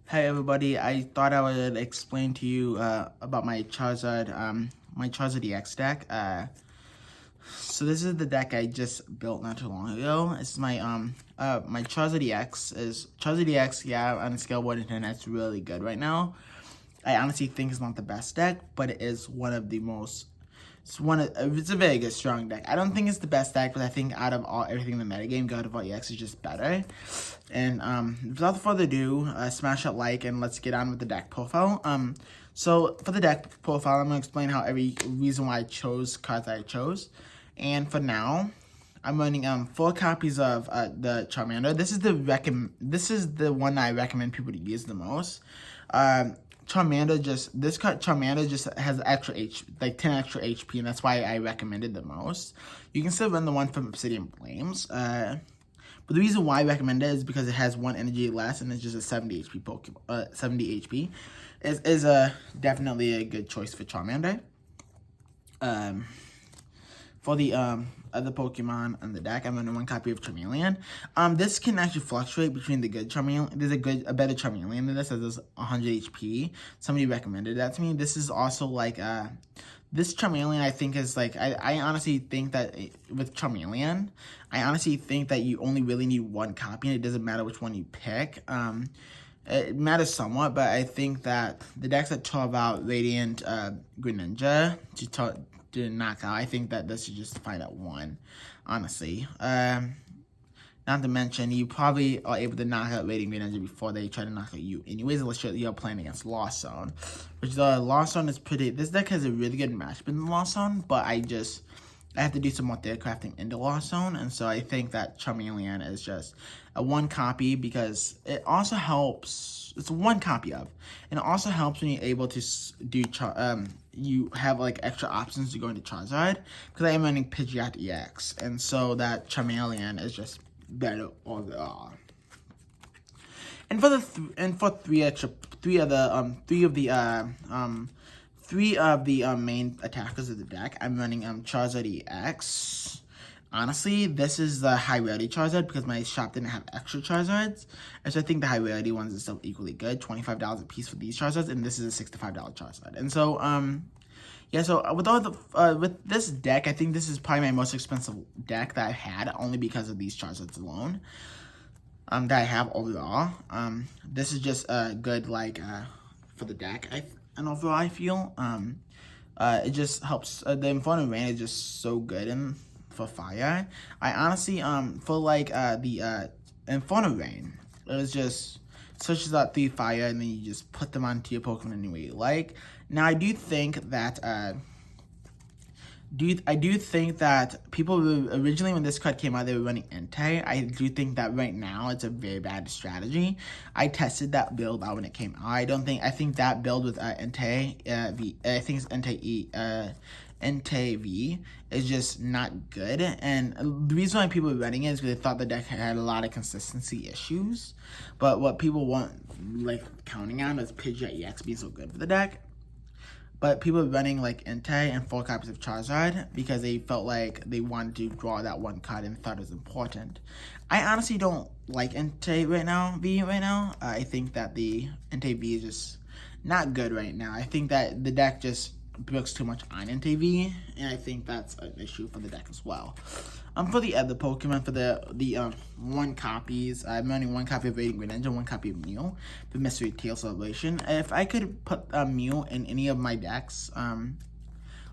Hey everybody, I thought I would explain to you about my Charizard EX deck. So this is the deck I just built not too long ago. This is my Charizard EX is Charizard EX. Yeah, on a scale of 1 to 10, it's really good right now. I honestly think it's not the best deck, but it is one of the most. It's a very good strong deck. I don't think it's the best deck, but I think out of everything in the metagame, God of War EX is just better. And without further ado, smash that like and let's get on with the deck profile. So for the deck profile, I'm gonna explain how every reason why I chose cards that I chose. And for now, I'm running 4 copies of the Charmander. This is the one I recommend people to use the most. Charmander just has extra like 10 extra HP, and that's why I recommended the most. You can still run the one from Obsidian Flames. But the reason why I recommend it is because it has 1 energy less and it's just a 70 HP Pokemon. 70 HP is definitely a good choice for Charmander. For the other Pokemon on the deck, I'm running 1 copy of Charmeleon. This can actually fluctuate between the good Charmeleon. There's a better Charmeleon than this, as there's 100 HP. Somebody recommended that to me. This is also like this Charmeleon, I think, is like, I honestly think that with Charmeleon, I honestly think that you only really need 1 copy, and it doesn't matter which one you pick. It matters somewhat, but I think that the decks that talk about Radiant Greninja to knock out, I think that this is just fine at 1, honestly. Not to mention, you probably are able to knock out Radiant Greninja before they try to knock out you anyways, unless you're playing against Lost Zone. Which the Lost Zone is this deck has a really good matchup in the Lost Zone, but I have to do some more theory crafting into Lost Zone, and so I think that Charmeleon is just a 1 copy because it also helps. It's 1 copy of, and it also helps when you're able to do you have like extra options to go into Charizard, because I am running Pidgeot EX, and so that Charmeleon is just better overall. And for three of the main attackers of the deck, I'm running Charizard EX. Honestly, this is the high rarity Charizard because my shop didn't have extra Charizards, and so I think the high rarity ones are still equally good. $25 a piece for these Charizards, and this is a $65 Charizard. And so yeah, so with this deck, I think this is probably my most expensive deck that I've had, only because of these Charizards alone. That I have overall. This is just good like for the deck. And overall, I feel it just helps. The Inferno Rain is just so good and for fire. I honestly for like the Inferno Rain, it was just switches out 3 fire, and then you just put them onto your Pokemon any way you like. Now I do think that I do think that people originally, when this card came out, they were running Entei. I do think that right now it's a very bad strategy. I tested that build out when it came out. I think that build with Entei V, I think it's Entei V is just not good. And the reason why people were running it is because they thought the deck had a lot of consistency issues. But what people weren't like counting on is Pidgeot EX being so good for the deck. But people are running like Entei and 4 copies of Charizard because they felt like they wanted to draw that 1 card and thought it was important. I honestly don't like Entei right now. I think that the Entei V is just not good right now. I think that the deck just brooks too much on Entei V, and I think that's an issue for the deck as well. For the other Pokemon, for the 1 copies, I'm running 1 copy of Radiant Greninja, 1 copy of Mew, the Mystery Tail Celebration. If I could put Mew in any of my decks,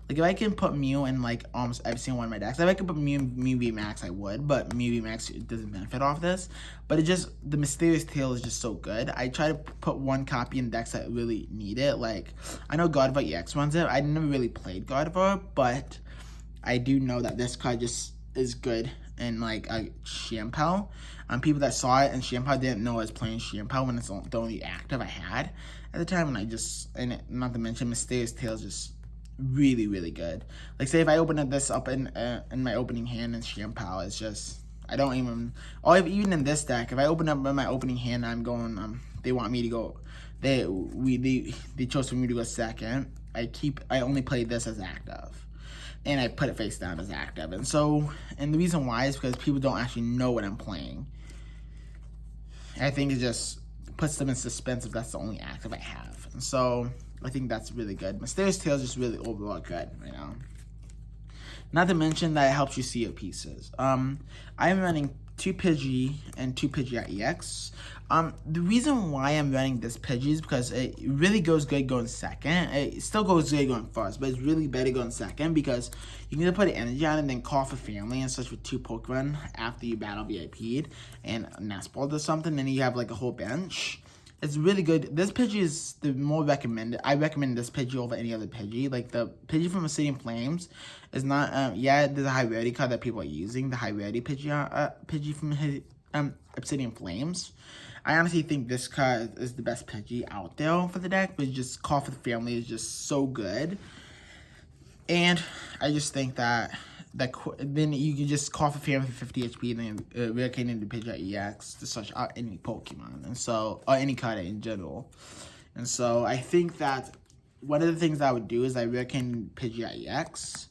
like if I can put Mew in like almost every single one of my decks, if I could put Mew VMAX, I would, but Mew VMAX doesn't benefit off this. But the Mysterious Tail is just so good. I try to put 1 copy in decks that really need it. Like, I know God of War EX runs it. I never really played God of War, but I do know that this card just is good in like Shampoo. People that saw it in Shampoo didn't know I was playing Shampoo when it's the only active I had at the time. And not to mention Mysterious Tail is just really, really good. Like, say if I open this up in my opening hand in Shampoo, it's just, I don't even, or even in this deck, if I open up in my opening hand, I'm going, they want me to go, they chose for me to go second. I only play this as active, and I put it face down as active. And the reason why is because people don't actually know what I'm playing. I think it's just puts them in suspense if that's the only active I have. And so I think that's really good. Mysterious Tail is just really overall good right now. Not to mention that it helps you see your pieces. I'm running 2 Pidgey and 2 Pidgeot EX. The reason why I'm running this Pidgey is because it really goes good going second. It still goes good going first, but it's really better going second because you can either put an energy on and then call for family and such with 2 Pokemon after you battle VIP'd and Nestballed or something, and you have like a whole bench. It's really good. This Pidgey is the more recommended. I recommend this Pidgey over any other Pidgey. Like the Pidgey from Obsidian Flames is not. Yeah, there's a high rarity card that people are using. The high rarity Pidgey from Obsidian Flames. I honestly think this card is the best Pidgey out there for the deck. But just Call for the Family is just so good, and I just think that then you can just Call for Family for 50 HP and then relocate into Pidgeot EX to search out any Pokemon, and so, or any card in general. And so I think that one of the things I would do is I relocate into Pidgeot EX,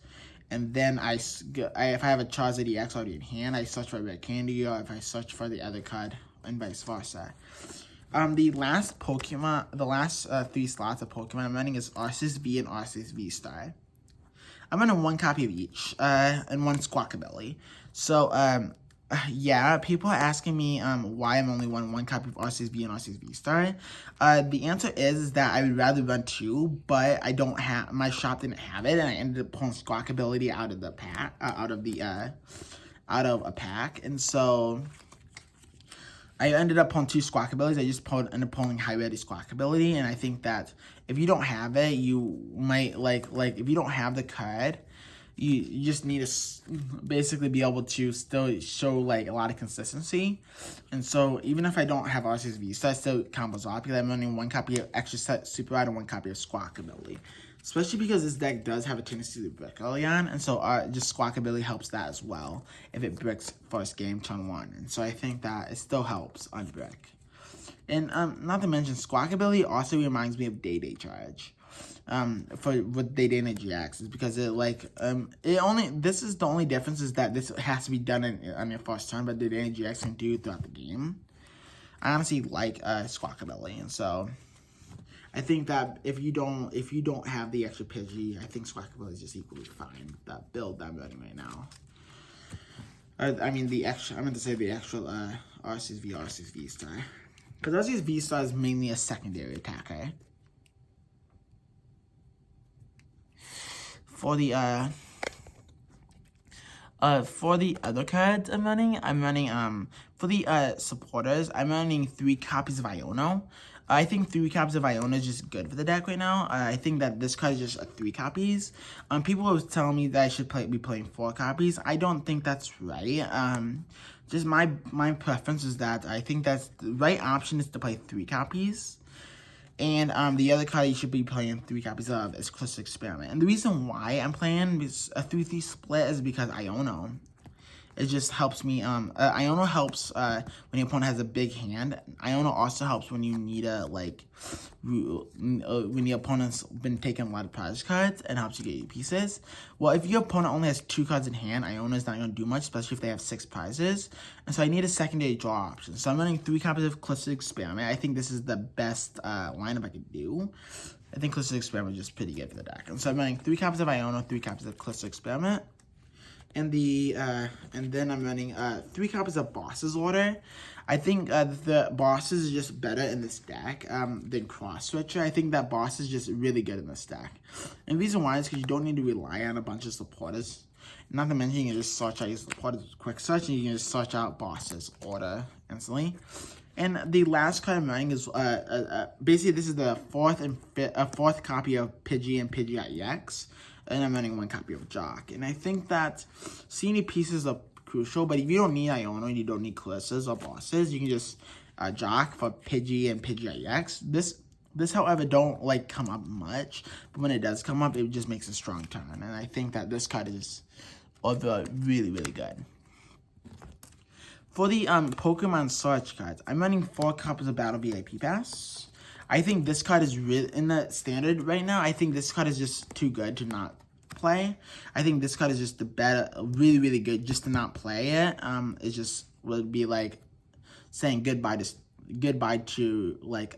and then if I have a Charizard EX already in hand, I search for Red Candy, or if I search for the other card, and vice versa. The last 3 slots of Pokemon I'm running is Arceus V and Arceus V-Star. I'm running 1 copy of each, and 1 Squawkabilly. So, yeah, people are asking me why I'm only running 1 copy of Arceus V and Arceus V-Star. The answer is that I would rather run 2, but I don't have, my shop didn't have it, and I ended up pulling Squawkabilly out of the pack, out of a pack, and so I ended up pulling 2 Squawkabillies. I just ended up pulling high rarity Squawkabilly, and I think that if you don't have it, you might like if you don't have the card, you just need to basically be able to still show like a lot of consistency. And so even if I don't have Arceus V, so I still combos off because I'm running 1 copy of Extra Set Super Rod and 1 copy of Squawkabilly. Especially because this deck does have a tendency to brick early on, and so just Squawkabilly helps that as well if it bricks first game, turn 1. And so I think that it still helps on brick. And not to mention, Squawkabilly also reminds me of Day Charge. With Day Energy X is because this is the only difference is that this has to be done on your first turn, but Day Energy X can do throughout the game. I honestly like Squawkabilly, and so I think that if you don't have the extra Pidgey, I think Squawkabilly is just equally fine with that build that I'm running right now. I meant to say the extra Arceus V-Star. Because Arceus V-Star is mainly a secondary attacker. For the other cards I'm running for the supporters, I'm running 3 copies of Iono. I think 3 copies of Iono is just good for the deck right now. I think that this card is just 3 copies. People were telling me that I should be playing 4 copies. I don't think that's right. Just my preference is that I think that's the right option is to play 3 copies. And the other card you should be playing 3 copies of is Crystal Experiment. And the reason why I'm playing a 3-3 split is because Iono. It just helps me. Iono helps when your opponent has a big hand. Iono also helps when you need when your opponent's been taking a lot of prize cards and helps you get your pieces. Well, if your opponent only has 2 cards in hand, Iono is not going to do much, especially if they have 6 prizes. And so I need a secondary draw option. So I'm running 3 copies of Crystal Experiment. I think this is the best lineup I could do. I think Crystal Experiment is just pretty good for the deck. And so I'm running 3 copies of Iono, 3 copies of Crystal Experiment. And then I'm running 3 copies of Boss's Order. I think the Bosses is just better in this deck than Cross Switcher. I think that Boss is just really good in this deck. And the reason why is because you don't need to rely on a bunch of supporters. Not to mention, you can just search out your supporters with quick search, and you can just search out Boss's Order instantly. And the last card I'm running is basically this is the fourth copy of Pidgey and Pidgeot EX. And I'm running 1 copy of Jock. And I think that seeing pieces are crucial, but if you don't need Iono and you don't need Clarisas or Bosses, you can just Jock for Pidgey and Pidgeot EX. This, however, don't come up much, but when it does come up, it just makes a strong turn. And I think that this card is really, really good. For the Pokemon Search cards, I'm running 4 copies of Battle VIP Pass. I think this card is really in the standard right now. I think this card is just too good to not play. I think this card is just the better, really, really good just to not play it. It just would be like saying goodbye to goodbye to like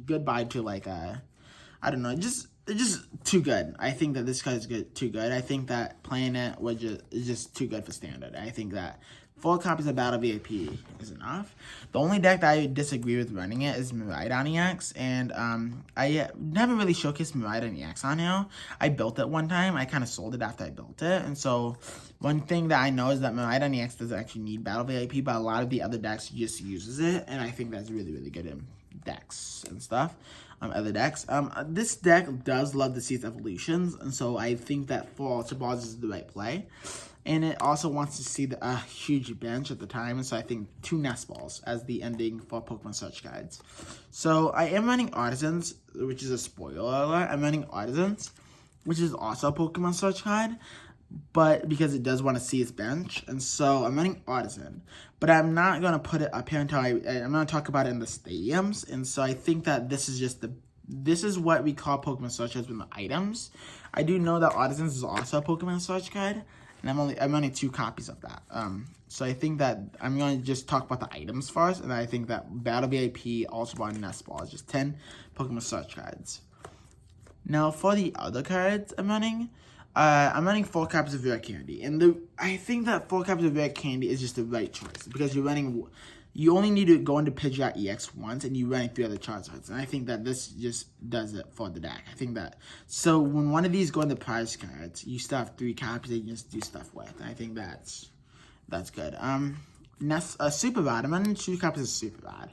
goodbye to like I don't know, just it's just too good. I think that this card is too good. I think that playing it is just too good for standard. I think that 4 copies of Battle VIP is enough. The only deck that I disagree with running it is Miraidon EX, and I never really showcased Miraidon EX on here. I built it one time. I kind of sold it after I built it, and so one thing that I know is that Miraidon EX doesn't actually need Battle VIP, but a lot of the other decks just uses it, and I think that's really, really good in decks and stuff. Other decks. This deck does love the Seeds Evolutions, and so I think that 4 Ultra Balls is the right play. And it also wants to see the huge bench at the time, and so I think 2 Nest Balls as the ending for Pokemon Search Guides. So I am running Artisans, which is a spoiler alert. I'm running Artisans, which is also a Pokemon Search Guide, but because it does want to see its bench, and so I'm running Artisan. But I'm not going to put it up here until I'm going to talk about it in the stadiums, and so I think that this is just this is what we call Pokemon Search Guides with the items. I do know that Artisans is also a Pokemon Search Guide, and I'm running 2 copies of that. So I think that I'm going to just talk about the items first, and I think that Battle VIP, Ultra Ball, and Nest Ball is just 10 Pokemon Search Guides. Now for the other cards I'm running 4 copies of Rare Candy, and I think that 4 copies of Rare Candy is just the right choice, because you only need to go into Pidgeot EX once, and you're running 3 other Charizards, and I think that this just does it for the deck. I think that, so when one of these go into prize cards, you still have 3 copies that you just do stuff with, and I think that's good. Super Rod, I'm running 2 copies of Super Rod.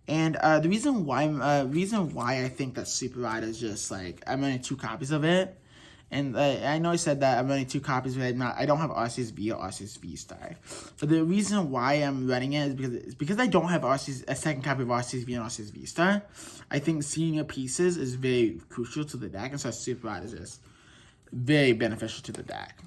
And the reason why I think that Super Rod is just like, I'm running 2 copies of it. And I know I said that I'm running 2 copies, but I don't have Arceus V or Arceus V-Star. But the reason why I'm running it is because I don't have a second copy of Arceus V and Arceus V-Star. I think seeing your pieces is very crucial to the deck, and so Super Rod is just very beneficial to the deck.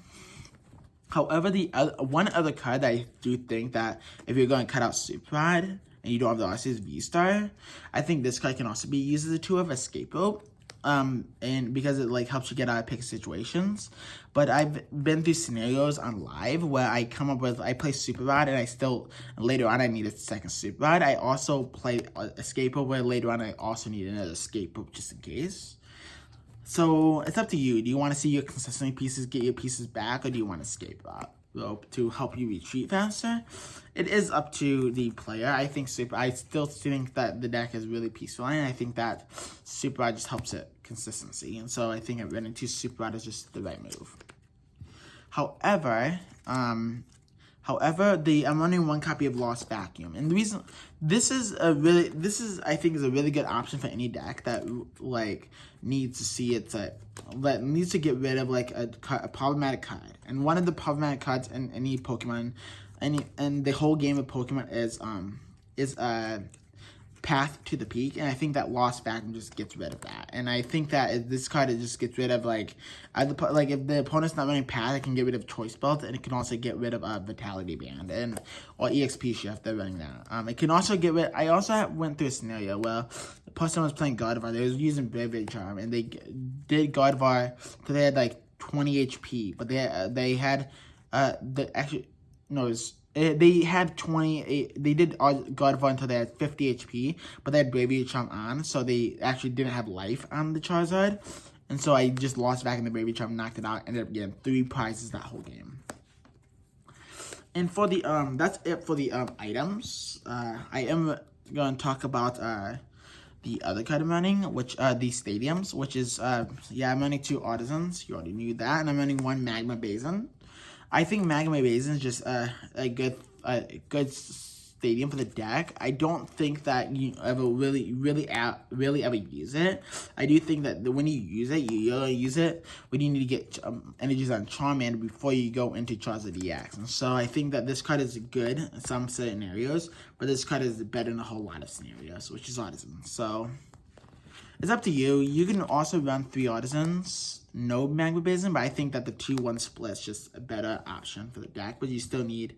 However, one other card that I do think that if you're going to cut out Super Rod and you don't have the Arceus V-Star, I think this card can also be used as a tool of Escape Rope. And because it like helps you get out of pick situations. But I've been through scenarios on live where I play Super Rod, and later on I need a second Super Rod. I also play Escape Rope, where later on I also need another Escape Rope just in case. So it's up to you. Do you want to see your consistently pieces get your pieces back, or do you want to Escape Rope to help you retreat faster? It is up to the player. I still think that the deck is really peaceful, and I think that Super Rod just helps it consistency, and so I think running 2 Super Rod is just the right move. However, I'm running 1 copy of Lost Vacuum, and the reason this is I think is a really good option for any deck that like needs to get rid of like a problematic card. And one of the problematic cards in any Pokemon, and the whole game of Pokemon is Path to the Peak, and I think that Lost Vacuum just gets rid of that. And I think that this card just gets rid of if the opponent's not running Path, it can get rid of Choice Belt, and it can also get rid of Vitality Band or EXP Shift. They're running that. It can also get rid. I also went through a scenario where the person was playing Gardevoir. They was using Brave Charm, and they did Gardevoir so they had like 20 HP, but they had they had 20. They did Gardevoir until they had 50 HP, but they had Bravery Charm on, so they actually didn't have life on the Charizard. And so I just lost back in the Bravery Charm, knocked it out, ended up getting 3 prizes that whole game. And for the that's it for the items. I am going to talk about the other card I'm running, which the stadiums, which is I'm running 2 Artisans. You already knew that, and I'm running 1 Magma Basin. I think Magma Basin is just a good stadium for the deck. I don't think that you ever really ever use it. I do think that when you use it, you use it when you need to get energies on Charmander before you go into Charizard EX. And so I think that this card is good in some scenarios, but this card is better in a whole lot of scenarios, which is Artisan. So it's up to you. You can also run 3 Artisans, no Magma Basin, but I think that the 2-1 split is just a better option for the deck. But you still need,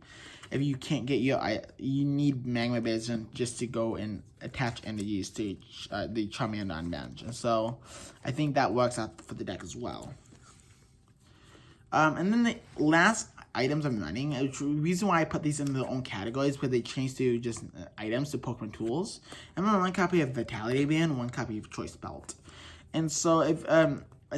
if you can't get you need Magma Basin just to go and attach energies to the Charmander on bench. And so I think that works out for the deck as well. And then the last items I'm running, the reason why I put these in their own categories, where they changed to just items to Pokemon tools. I'm running one copy of Vitality Band, one copy of Choice Belt. And so if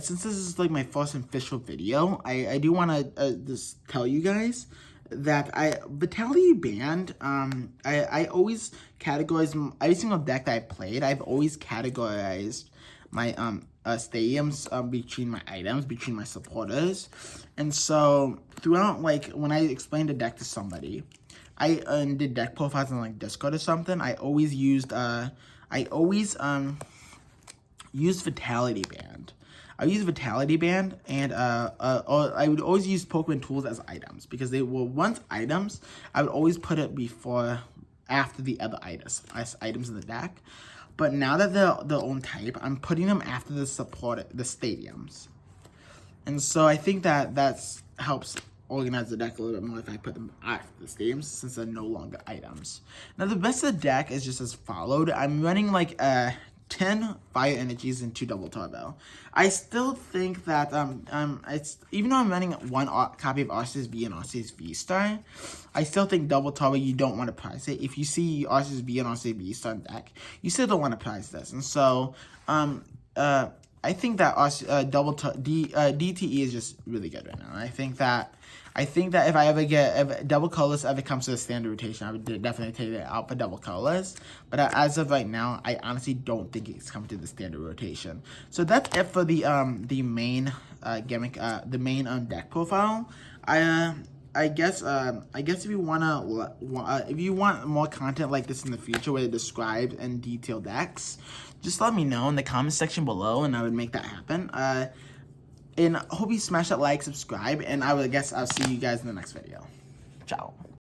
since this is like my first official video, I do want to just tell you guys that Vitality Band, I always categorize every single deck that I played. I've always categorized my stadiums between my items, between my supporters. And so throughout, like, when I explained a deck to somebody, I did deck profiles on like Discord or something, I always used used Vitality Band. I use Vitality Band, and or I would always use Pokemon tools as items, because they were once items. I would always put it after the other items in the deck. But now that they're their own type, I'm putting them after the stadiums. And so I think that helps organize the deck a little bit more if I put them after the stadiums, since they're no longer items. Now the rest of the deck is just as followed. I'm running like 10 Fire Energies and 2 Double Turbo. I still think that it's, even though I'm running one copy of Arceus V and Arceus V Star, I still think Double Turbo, you don't want to prize it. If you see Arceus V and Arceus V Star deck, you still don't want to prize this. And so I think that DTE is just really good right now. I think that if Double Colorless ever comes to the standard rotation, I would definitely take it out for Double Colorless. But as of right now, I honestly don't think it's coming to the standard rotation. So that's it for the main gimmick, the main deck profile. I guess if you want more content like this in the future, where it describes and detailed decks, just let me know in the comment section below, and I would make that happen. And I hope you smash that like, subscribe, and I'll see you guys in the next video. Ciao.